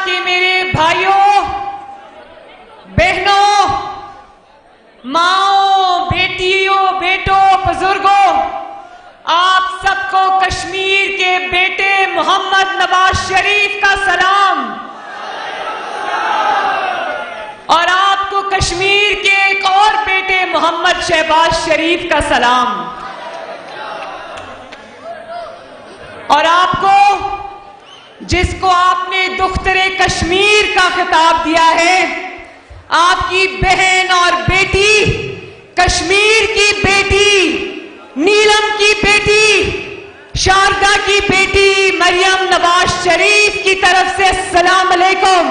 के मेरे भाइयों, बहनों, माओ, बेटियों, बेटों, बुजुर्गों, आप सबको कश्मीर के बेटे मोहम्मद नवाज शरीफ का सलाम और आपको कश्मीर के एक और बेटे मोहम्मद शहबाज शरीफ का सलाम। और आपको, जिसको आपने दुख्तरे कश्मीर का खिताब दिया है, आपकी बहन और बेटी, कश्मीर की बेटी, नीलम की बेटी, शारदा की बेटी मरियम नवाज शरीफ की तरफ से अस्सलाम अलैकुम।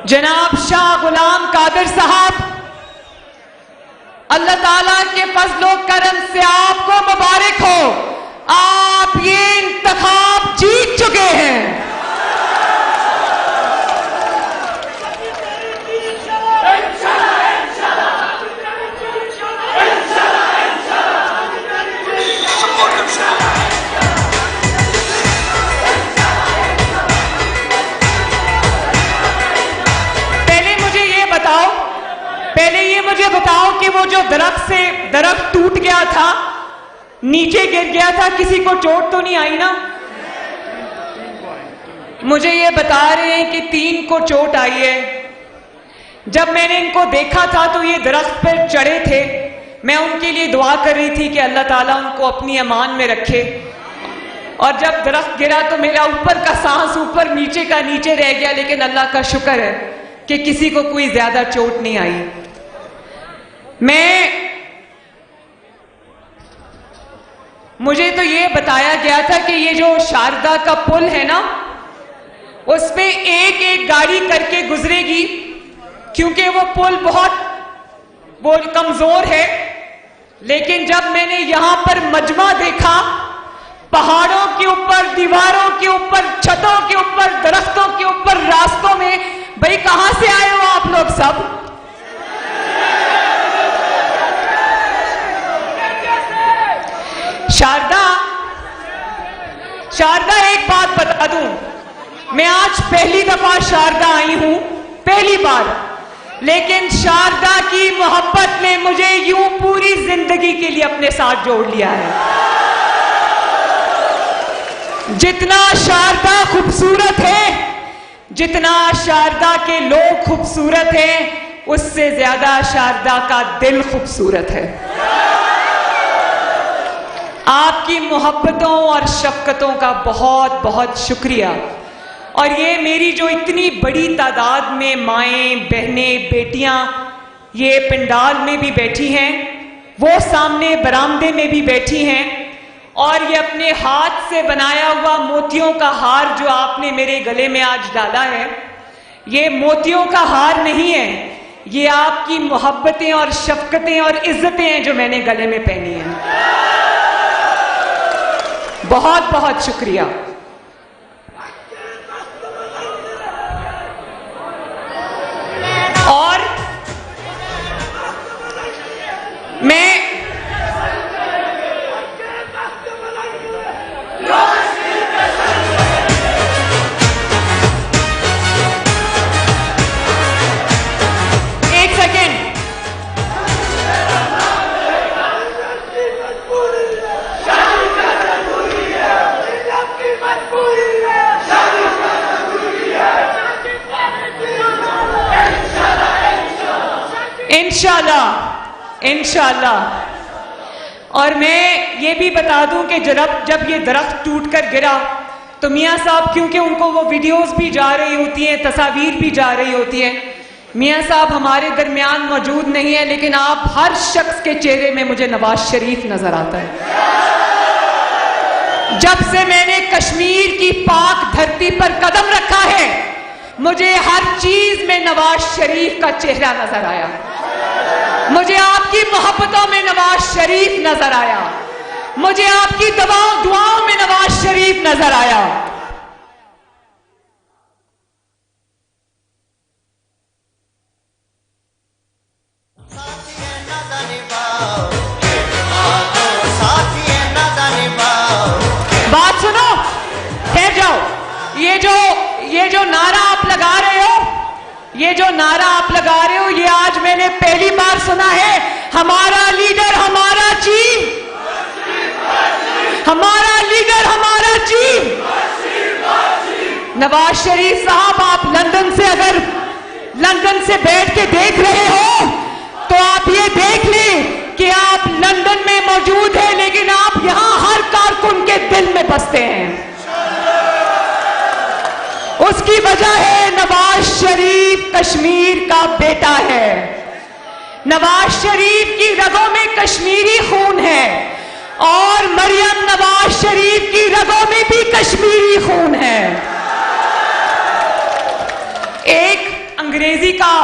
जनाब शाह गुलाम कादिर साहब, अल्लाह ताला के फजलो करम से आपको मुबारक हो, आप ये इंतखाब जीत चुके हैं। पहले ये मुझे बताओ कि वो जो दरख्त टूट गया था, नीचे गिर गया था, किसी को चोट तो नहीं आई ना? मुझे ये बता रहे हैं कि 3 को चोट आई है। जब मैंने इनको देखा था तो ये दरख्त पर चढ़े थे, मैं उनके लिए दुआ कर रही थी कि अल्लाह ताला उनको अपनी अमान में रखे। और जब दरख्त गिरा तो मेरा ऊपर का सांस ऊपर, नीचे का नीचे रह गया, लेकिन अल्लाह का शुक्र है कि किसी को कोई ज्यादा चोट नहीं आई। मुझे तो ये बताया गया था कि ये जो शारदा का पुल है ना, उस पे एक एक गाड़ी करके गुजरेगी, क्योंकि वो पुल बहुत कमजोर है। लेकिन जब मैंने यहां पर मजमा देखा, पहाड़ों के ऊपर, दीवारों के ऊपर, छतों के ऊपर, दरख्तों के ऊपर, रास्तों में, भाई कहां से आए हो आप लोग सब? शारदा एक बात बता दूं, मैं आज पहली दफा शारदा आई हूं, पहली बार, लेकिन शारदा की मोहब्बत ने मुझे यूं पूरी जिंदगी के लिए अपने साथ जोड़ लिया है। जितना शारदा खूबसूरत है, जितना शारदा के लोग खूबसूरत हैं, उससे ज्यादा शारदा का दिल खूबसूरत है। आपकी मोहब्बतों और शफकतों का बहुत बहुत शुक्रिया। और ये मेरी जो इतनी बड़ी तादाद में माएं, बहनें, बेटियां ये पंडाल में भी बैठी हैं, वो सामने बरामदे में भी बैठी हैं, और ये अपने हाथ से बनाया हुआ मोतियों का हार जो आपने मेरे गले में आज डाला है, ये मोतियों का हार नहीं है, ये आपकी मोहब्बतें और शफकतें और इज्जतें हैं जो मैंने गले में पहनी हैं। बहुत बहुत शुक्रिया। और मैं एक सेकेंड, इंशाल्लाह। और मैं ये भी बता दूं कि जब ये दरख्त टूटकर गिरा तो मियां साहब, क्योंकि उनको वो वीडियोस भी जा रही होती हैं, तस्वीर भी जा रही होती है, मियां साहब हमारे दरमियान मौजूद नहीं है, लेकिन आप हर शख्स के चेहरे में मुझे नवाज शरीफ नजर आता है। जब से मैंने कश्मीर की पाक धरती पर कदम रखा है, मुझे हर चीज में नवाज शरीफ का चेहरा नजर आया, मुझे आपकी मोहब्बतों में नवाज शरीफ नजर आया, मुझे आपकी दुआओं में नवाज शरीफ नजर आया। साथी है नादा निभाओ, ये जो नारा आप लगा रहे हो, ये आज मैंने पहली बार सुना है। हमारा लीडर हमारा चीफ, हमारा लीडर हमारा चीफ। नवाज शरीफ साहब, आप लंदन से अगर लंदन से बैठ के देख रहे हो तो आप ये देख लें कि आप लंदन में मौजूद हैं, लेकिन आप यहां हर कारकुन के दिल में बसते हैं। उसकी वजह है नवाज शरीफ कश्मीर का बेटा है। नवाज शरीफ की रगों में कश्मीरी खून है और मरियम नवाज शरीफ की रगों में भी कश्मीरी खून है। एक अंग्रेजी का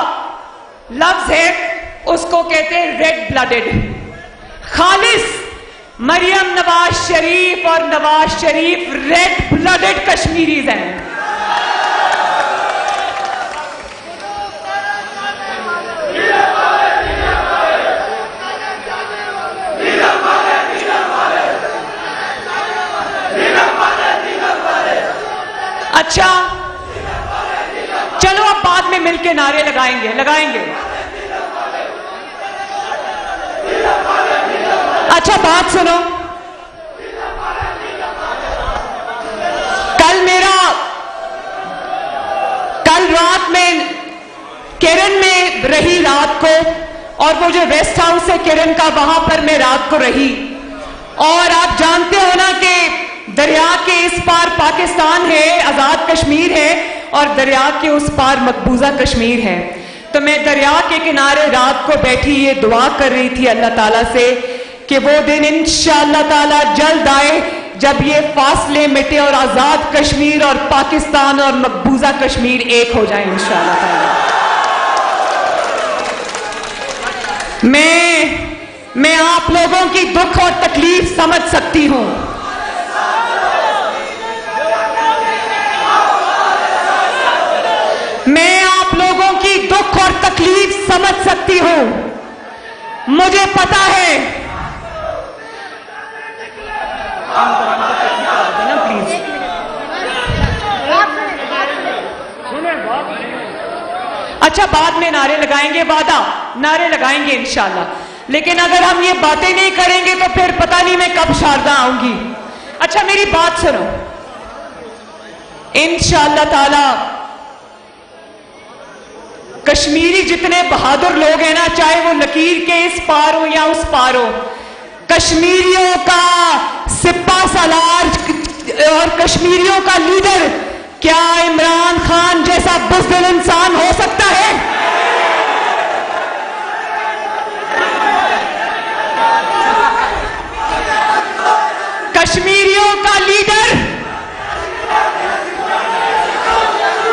लफ्ज है, उसको कहते हैं रेड ब्लडेड। खालिस मरियम नवाज शरीफ और Nawaz Sharif red blooded Kashmiris हैं। अच्छा, चलो अब बाद में मिलके नारे लगाएंगे। अच्छा बात सुनो, कल रात में किरण में रही रात को, और वो जो रेस्ट हाउस है किरण का, वहां पर मैं रात को रही। और आप जानते हो ना कि दरिया के इस पार पाकिस्तान है, आजाद कश्मीर है, और दरिया के उस पार मकबूजा कश्मीर है। तो मैं दरिया के किनारे रात को बैठी ये दुआ कर रही थी अल्लाह ताला से कि वो दिन इंशाअल्लाह ताला जल्द आए जब ये फासले मिटे और आजाद कश्मीर और पाकिस्तान और मकबूजा कश्मीर एक हो जाए इंशाअल्लाह ताला। मैं आप लोगों की दुख और तकलीफ समझ सकती हूं। मैं आप लोगों की दुख और तकलीफ समझ सकती हूं। मुझे पता है, प्लीज अच्छा बाद में नारे लगाएंगे, वादा नारे लगाएंगे इंशाल्लाह। लेकिन अगर हम ये बातें नहीं करेंगे तो फिर पता नहीं मैं कब शारदा आऊंगी। अच्छा मेरी बात सुनो, इंशाअल्लाह ताला कश्मीरी जितने बहादुर लोग हैं ना, चाहे वो लकीर के इस पार हो या उस पार हो, कश्मीरियों का सिपा सालार और कश्मीरियों का लीडर क्या इमरान खान जैसा बुज़दिल इंसान हो सकता है? कश्मीरियों का लीडर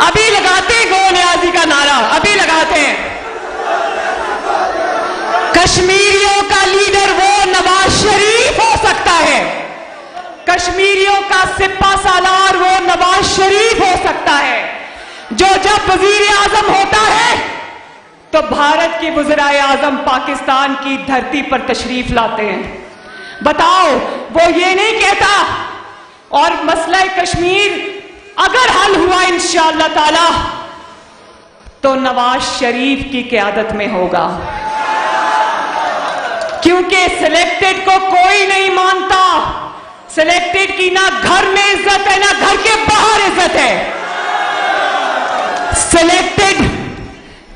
अभी लगाते हैं गो न्याजी का नारा, अभी लगाते हैं। कश्मीरियों का लीडर वो नवाज शरीफ हो सकता है, कश्मीरियों का सिपा सालार वो नवाज शरीफ हो सकता है, जो जब वजीर आजम होता है तो भारत के वज़ीर आजम पाकिस्तान की धरती पर तशरीफ लाते हैं। बताओ, वो ये नहीं कहता। और मसला कश्मीर अगर हल हुआ इंशाअल्लाह ताला तो नवाज शरीफ की क़यादत में होगा, क्योंकि सिलेक्टेड को कोई नहीं मानता। सिलेक्टेड की ना घर में इज्जत है ना घर के बाहर इज्जत है। सिलेक्टेड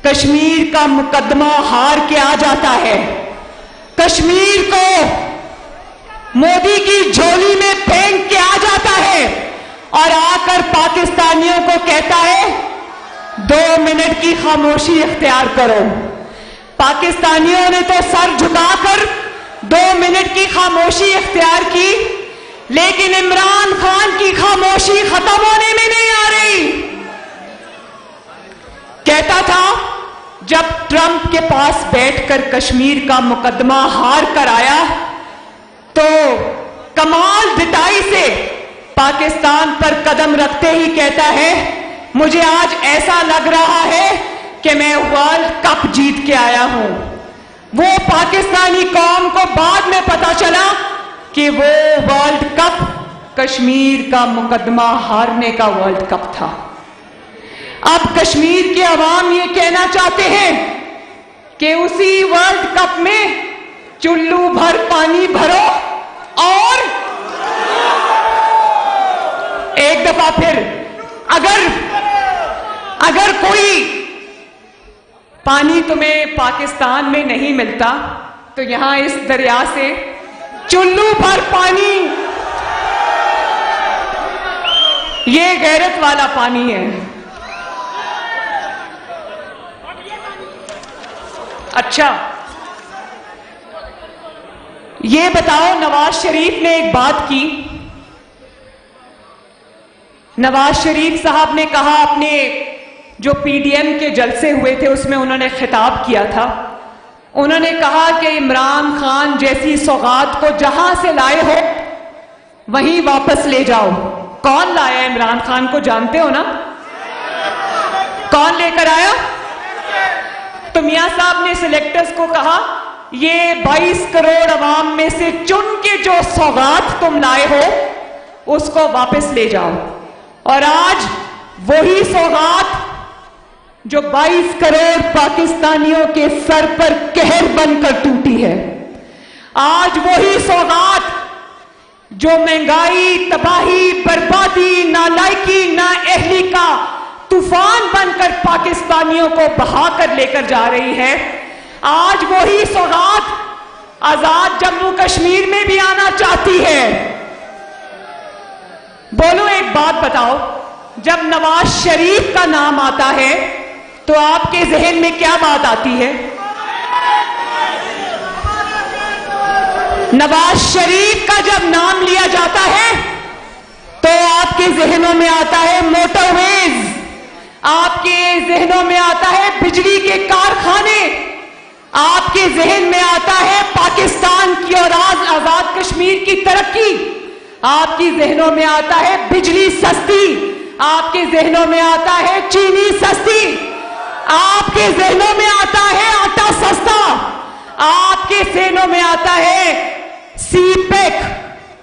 कश्मीर का मुकदमा हार के आ जाता है, कश्मीर को मोदी की झोली में फेंक के आ जाता है और आकर पाकिस्तानियों को कहता है 2 मिनट की खामोशी इख्तियार करो। पाकिस्तानियों ने तो सर झुकाकर 2 मिनट की खामोशी इख्तियार की, लेकिन इमरान खान की खामोशी खत्म होने में नहीं आ रही। कहता था जब ट्रंप के पास बैठकर कश्मीर का मुकदमा हार कर आया तो कमाल दिटाई से पाकिस्तान पर कदम रखते ही कहता है मुझे आज ऐसा लग रहा है कि मैं वर्ल्ड कप जीत के आया हूं। वो पाकिस्तानी कौम को बाद में पता चला कि वो वर्ल्ड कप कश्मीर का मुकदमा हारने का वर्ल्ड कप था। अब कश्मीर के अवाम ये कहना चाहते हैं कि उसी वर्ल्ड कप में चुल्लू भर पानी भरो और एक दफा फिर अगर कोई पानी तुम्हें पाकिस्तान में नहीं मिलता तो यहां इस दरिया से चुल्लू भर पानी, ये गैरत वाला पानी है। अच्छा, ये बताओ, नवाज शरीफ ने एक बात की। नवाज शरीफ साहब ने कहा, अपने जो पीडीएम के जलसे हुए थे उसमें उन्होंने खिताब किया था, उन्होंने कहा कि इमरान खान जैसी सौगात को जहां से लाए हो वहीं वापस ले जाओ। कौन लाया इमरान खान को, जानते हो ना? कौन लेकर आया? तो मियां साहब ने सिलेक्टर्स को कहा, ये 22 करोड़ अवाम में से चुन के जो सौगात तुम लाए हो उसको वापस ले जाओ। और आज वही सौगात जो 22 करोड़ पाकिस्तानियों के सर पर कहर बनकर टूटी है, आज वही सौगात जो महंगाई, तबाही, बर्बादी, नालायकी, नाअहली का तूफान बनकर पाकिस्तानियों को बहाकर लेकर जा रही है, आज वही सौगात आजाद जम्मू कश्मीर में भी आना चाहती है। बोलो, एक बात बताओ, जब नवाज शरीफ का नाम आता है तो आपके जहन में क्या बात आती है? नवाज शरीफ का जब नाम लिया जाता है तो आपके जहनों में आता है मोटरवेज, आपके जहनों में आता है बिजली के कारखाने, आपके जहन में आता है पाकिस्तान की और आजाद कश्मीर की तरक्की, आपकी जहनों में आता है बिजली सस्ती, आपके जहनों में आता है चीनी सस्ती, आपके जहनों में आता है आटा सस्ता, आपके जहनों में आता है सीपेक,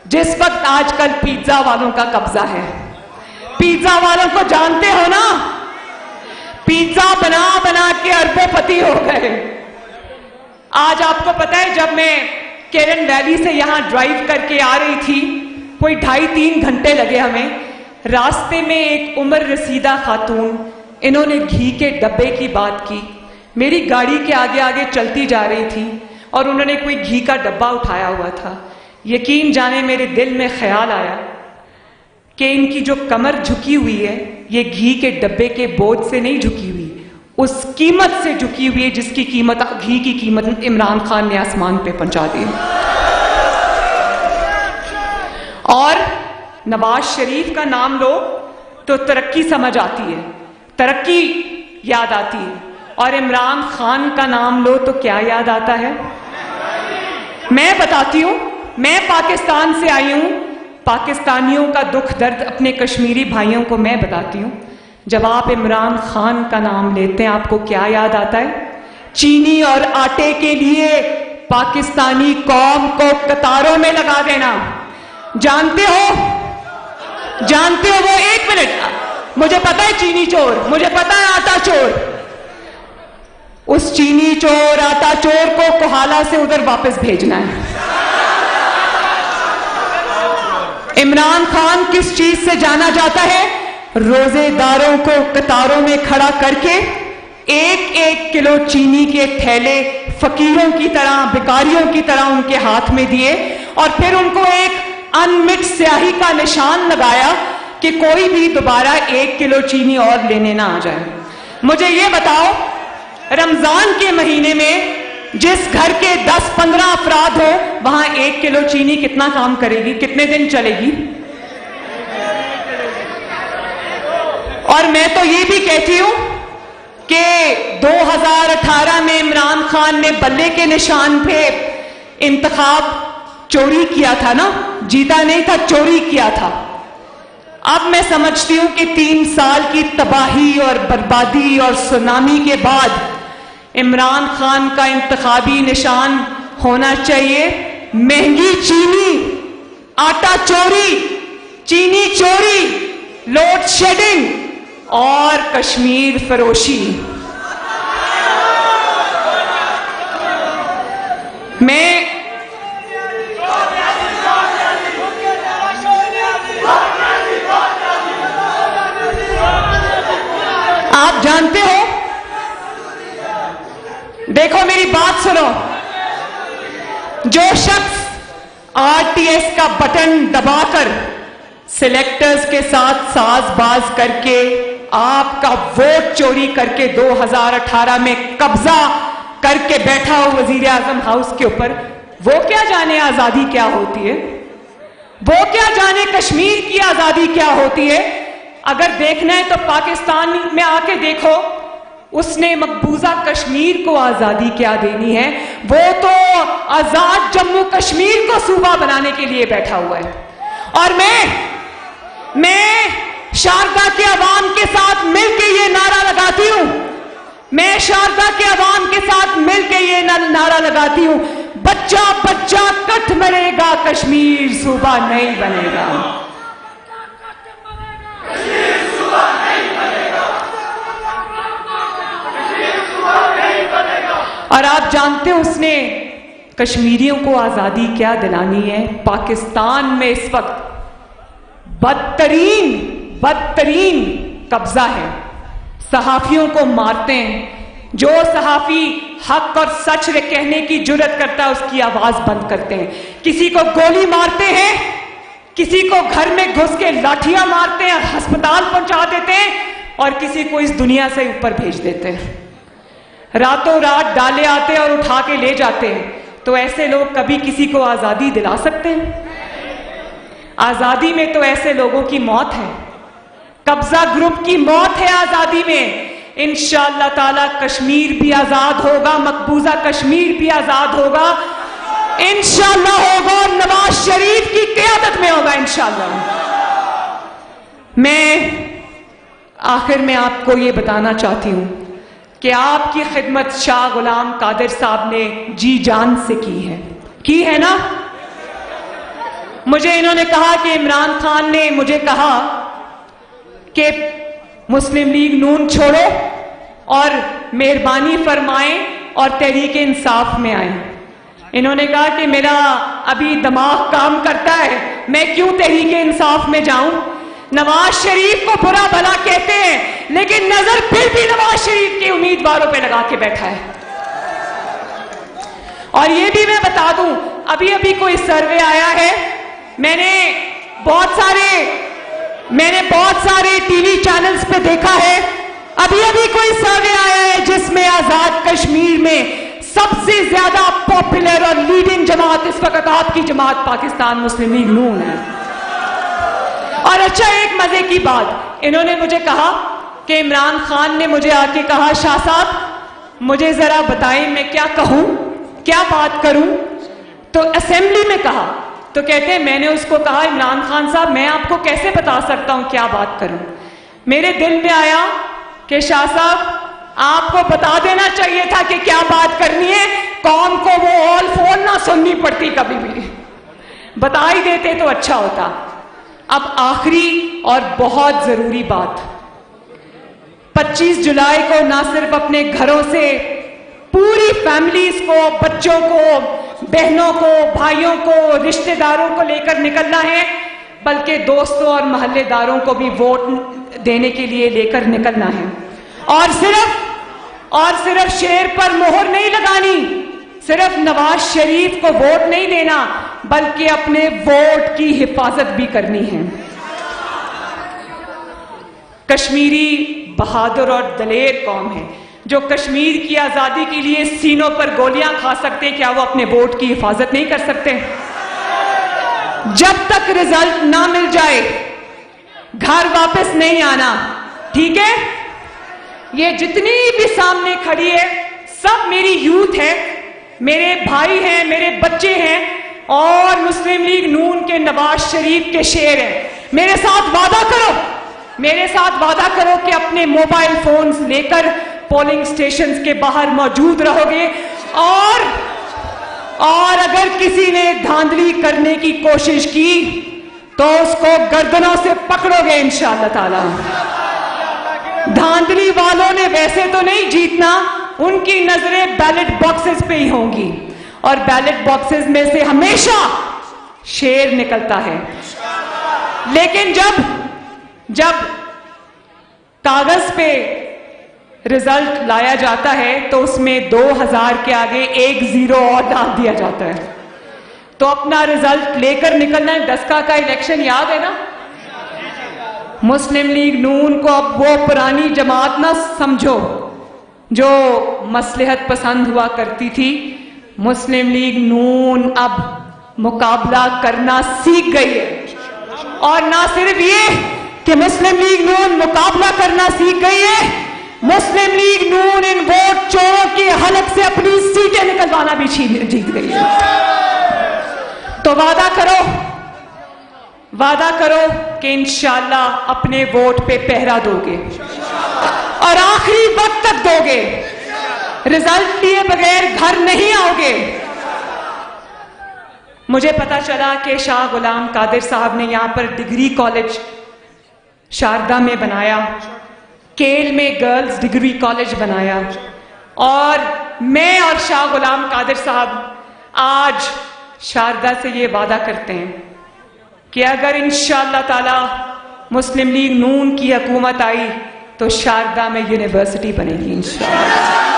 जिस वक्त आजकल पिज्जा वालों का कब्जा है। पिज्जा वालों को जानते हो ना? पिज्जा बना बना के अरबोपति हो गए। आज आपको पता है, जब मैं केरन वैली से यहां ड्राइव करके आ रही थी, कोई 2.5-3 घंटे लगे हमें, रास्ते में एक उम्र रसीदा खातून, इन्होंने घी के डब्बे की बात की। मेरी गाड़ी के आगे आगे चलती जा रही थी और उन्होंने कोई घी का डब्बा उठाया हुआ था। यकीन जाने मेरे दिल में ख्याल आया कि इनकी जो कमर झुकी हुई है, ये घी के डब्बे के बोझ से नहीं झुकी हुई, उस कीमत से झुकी हुई है जिसकी कीमत, घी की कीमत इमरान खान ने आसमान पे पहुंचा दी। और नवाज शरीफ का नाम लो तो तरक्की समझ आती है, तरक्की याद आती है, और इमरान खान का नाम लो तो क्या याद आता है? मैं बताती हूं, मैं पाकिस्तान से आई हूं, पाकिस्तानियों का दुख दर्द अपने कश्मीरी भाइयों को मैं बताती हूं। जब आप इमरान खान का नाम लेते हैं, आपको क्या याद आता है? चीनी और आटे के लिए पाकिस्तानी कौम को कतारों में लगा देना। जानते हो वो, 1 मिनट, मुझे पता है चीनी चोर, मुझे पता है आटा चोर, उस चीनी चोर, आटा चोर को कोहाला से उधर वापस भेजना है। इमरान खान किस चीज से जाना जाता है? रोजेदारों को कतारों में खड़ा करके 1-1 किलो चीनी के थैले फकीरों की तरह, भिखारियों की तरह उनके हाथ में दिए और फिर उनको एक अनमिट स्याही का निशान लगाया कि कोई भी दोबारा 1 किलो चीनी और लेने ना आ जाए। मुझे ये बताओ, रमजान के महीने में जिस घर के 10-15 अफराद हो, वहां 1 किलो चीनी कितना काम करेगी, कितने दिन चलेगी? और मैं तो ये भी कहती हूं कि 2018 में इमरान खान ने बल्ले के निशान पे इंतखाब चोरी किया था ना, जीता नहीं था, चोरी किया था। अब मैं समझती हूं कि 3 साल की तबाही और बर्बादी और सुनामी के बाद इमरान खान का इंतखाबी निशान होना चाहिए महंगी चीनी, आटा चोरी, चीनी चोरी, लोड शेडिंग और कश्मीर फरोशी। मैं आप जानते हो, देखो मेरी बात सुनो, जो शख्स आरटीएस का बटन दबाकर सिलेक्टर्स के साथ साजबाज करके आपका वोट चोरी करके 2018 में कब्जा करके बैठा हो वजीर आजम हाउस के ऊपर, वो क्या जाने आजादी क्या होती है, वो क्या जाने कश्मीर की आजादी क्या होती है। अगर देखना है तो पाकिस्तान में आके देखो, उसने मकबूजा कश्मीर को आजादी क्या देनी है, वो तो आजाद जम्मू कश्मीर को सूबा बनाने के लिए बैठा हुआ है। और मैं शारदा के अवाम के साथ मिलकर ये नारा लगाती हूं, मैं शारदा के अवाम के साथ मिलकर ये नारा लगाती हूं, बच्चा बच्चा कट मरेगा, कश्मीर सूबा नहीं बनेगा। और आप जानते हो उसने कश्मीरियों को आजादी क्या दिलानी है। पाकिस्तान में इस वक्त बदतरीन कब्जा है, सहाफियों को मारते हैं, जो सहाफी हक और सच कहने की जुर्रत करता है उसकी आवाज बंद करते हैं, किसी को गोली मारते हैं, किसी को घर में घुस के लाठियां मारते हैं, अस्पताल पहुंचा देते हैं, और किसी को इस दुनिया से ऊपर भेज देते हैं। रातों रात डाले आते और उठा के ले जाते हैं। तो ऐसे लोग कभी किसी को आजादी दिला सकते हैं? आजादी में तो ऐसे लोगों की मौत है, कब्जा ग्रुप की मौत है आजादी में। इंशाअल्लाह ताला कश्मीर भी आजाद होगा, मकबूजा कश्मीर भी आजाद होगा, इंशाअल्लाह होगा, और नवाज शरीफ की क़यादत में होगा इंशाअल्लाह। मैं आखिर में आपको ये बताना चाहती हूं कि आपकी खिदमत शाह गुलाम कादिर साहब ने जी जान से की है ना। मुझे इन्होंने कहा कि इमरान खान ने मुझे कहा कि मुस्लिम लीग नून छोड़ो और मेहरबानी फरमाएं और तहरीक इंसाफ में आए। इन्होंने कहा कि मेरा अभी दिमाग काम करता है, मैं क्यों तहरीक इंसाफ में जाऊं। नवाज शरीफ को बुरा भला कहते हैं, लेकिन नजर फिर भी नवाज शरीफ के उम्मीदवारों पे लगा के बैठा है। और ये भी मैं बता दूं, अभी अभी कोई सर्वे आया है, मैंने बहुत सारे टीवी चैनल्स पे देखा है, अभी अभी कोई सर्वे आया है जिसमें आजाद कश्मीर में सबसे ज्यादा पॉपुलर और लीडिंग जमात इस वक्त आपकी जमात पाकिस्तान मुस्लिम लीग नून है। और अच्छा, एक मजे की बात, इन्होंने मुझे कहा कि इमरान खान ने मुझे आके कहा, शाह साहब मुझे जरा बताएं मैं क्या कहूं, क्या बात करूं। तो असेंबली में कहा, तो कहते हैं, मैंने उसको कहा इमरान खान साहब मैं आपको कैसे बता सकता हूं क्या बात करूं। मेरे दिल में आया कि शाह साहब आपको बता देना चाहिए था कि क्या बात करनी है, कौम को वो ऑल फोन ना सुननी पड़ती, कभी भी बता ही देते तो अच्छा होता। अब आखिरी और बहुत जरूरी बात, 25 जुलाई को ना सिर्फ अपने घरों से पूरी फैमिलीज को, बच्चों को, बहनों को, भाइयों को, रिश्तेदारों को लेकर निकलना है, बल्कि दोस्तों और मोहल्लेदारों को भी वोट देने के लिए लेकर निकलना है। और सिर्फ शेर पर मोहर नहीं लगानी, सिर्फ नवाज शरीफ को वोट नहीं देना, बल्कि अपने वोट की हिफाजत भी करनी है। कश्मीरी बहादुर और दलेर कौम है, जो कश्मीर की आजादी के लिए सीनों पर गोलियां खा सकते हैं, क्या वो अपने वोट की हिफाजत नहीं कर सकते? जब तक रिजल्ट ना मिल जाए घर वापस नहीं आना, ठीक है? ये जितनी भी सामने खड़ी है सब मेरी यूथ है, मेरे भाई हैं, मेरे बच्चे हैं, और मुस्लिम लीग नून के नवाज शरीफ के शेर हैं। मेरे साथ वादा करो कि अपने मोबाइल फोन्स लेकर पोलिंग स्टेशंस के बाहर मौजूद रहोगे, और अगर किसी ने धांधली करने की कोशिश की तो उसको गर्दनों से पकड़ोगे इंशाअल्लाह ताला। धांधली वालों ने वैसे तो नहीं जीतना, उनकी नजरें बैलेट बॉक्सेस पे ही होंगी और बैलेट बॉक्सेस में से हमेशा शेर निकलता है। लेकिन जब कागज पे रिजल्ट लाया जाता है तो उसमें 2000 के आगे 1 0 और डाल दिया जाता है। तो अपना रिजल्ट लेकर निकलना है। 10 का इलेक्शन याद है ना? मुस्लिम लीग नून को अब वो पुरानी जमात ना समझो जो मसलहत पसंद हुआ करती थी। मुस्लिम लीग नून अब मुकाबला करना सीख गई है। और ना सिर्फ ये कि मुस्लिम लीग नून मुकाबला करना सीख गई है, मुस्लिम लीग नून इन वोट चोरों के हलक से अपनी सीटें निकलवाना भी जीत गई है। तो वादा करो कि इंशाअल्लाह अपने वोट पे पहरा दोगे और आखिरी वक्त तक दोगे। रिजल्ट लिए बगैर घर नहीं आओगे। मुझे पता चला कि शाह गुलाम कादिर साहब ने यहां पर डिग्री कॉलेज शारदा में बनाया, केल में गर्ल्स डिग्री कॉलेज बनाया, और मैं और शाह गुलाम कादिर साहब आज शारदा से ये वादा करते हैं कि अगर इंशाअल्लाह ताला मुस्लिम लीग नून की हुकूमत आई तो शारदा में यूनिवर्सिटी बनेगी इंशाअल्लाह।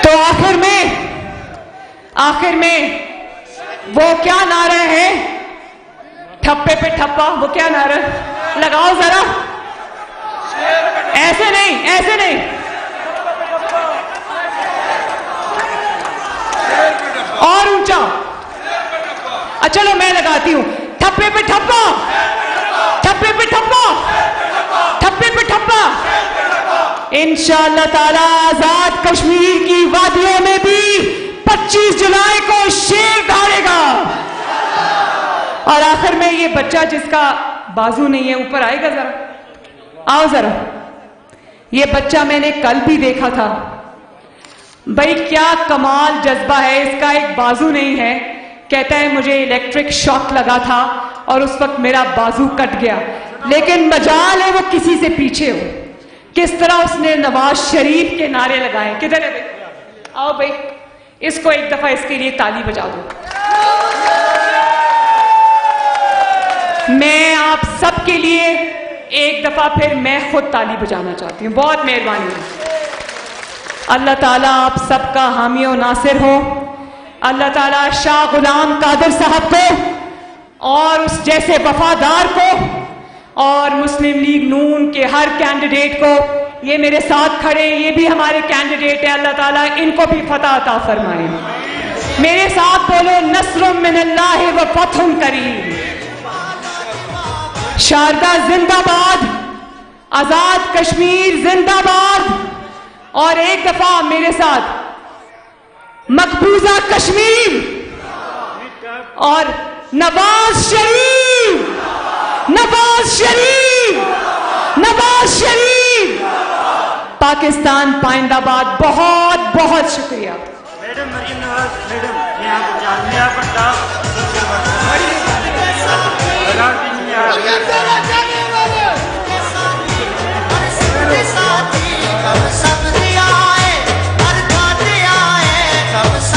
तो आखिर में वो क्या नारा है, ठप्पे पे ठप्पा, वो क्या नारा लगाओ जरा, ऐसे नहीं और ऊंचा। चलो मैं लगाती हूं, ठप्पे पे ठप्पा, ठप्पे पे ठप्पा, ठप्पे पे ठप्पा। इंशाअल्लाह ताला आजाद कश्मीर की वादियों में भी 25 जुलाई को शेर दौड़ेगा। और आखिर में ये बच्चा जिसका बाजू नहीं है, ऊपर आएगा जरा, आओ जरा। ये बच्चा मैंने कल भी देखा था। भाई क्या कमाल जज्बा है इसका, एक बाजू नहीं है, कहता है मुझे इलेक्ट्रिक शॉक लगा था और उस वक्त मेरा बाजू कट गया, लेकिन मजाल है वो किसी से पीछे हो। किस तरह उसने नवाज शरीफ के नारे लगाए। किधर है भाई, आओ भाई, इसको एक दफा इसके लिए ताली बजा दो। मैं आप सबके लिए एक दफा फिर मैं खुद ताली बजाना चाहती हूं। बहुत मेहरबानी है। अल्लाह ताला आप सबका हामी और नासिर हो। अल्लाह ताला शाह गुलाम कादिर साहब को और उस जैसे वफादार को और मुस्लिम लीग नून के हर कैंडिडेट को, ये मेरे साथ खड़े ये भी हमारे कैंडिडेट है, अल्लाह ताला इनको भी फतह अता फरमाए। मेरे साथ बोलो, नस्रुम मिनल्लाहि व फतहुन करीम। शारदा जिंदाबाद, आजाद कश्मीर जिंदाबाद। और एक दफा मेरे साथ, मकबूजा कश्मीर और नवाज शरीफ, नवाज शरीफ, नवाज शरीफ। पाकिस्तान पाइंदाबाद। बहुत बहुत शुक्रिया। मैडम मरीम नवाज मैडम, यहाँ पर जामिया पंजाब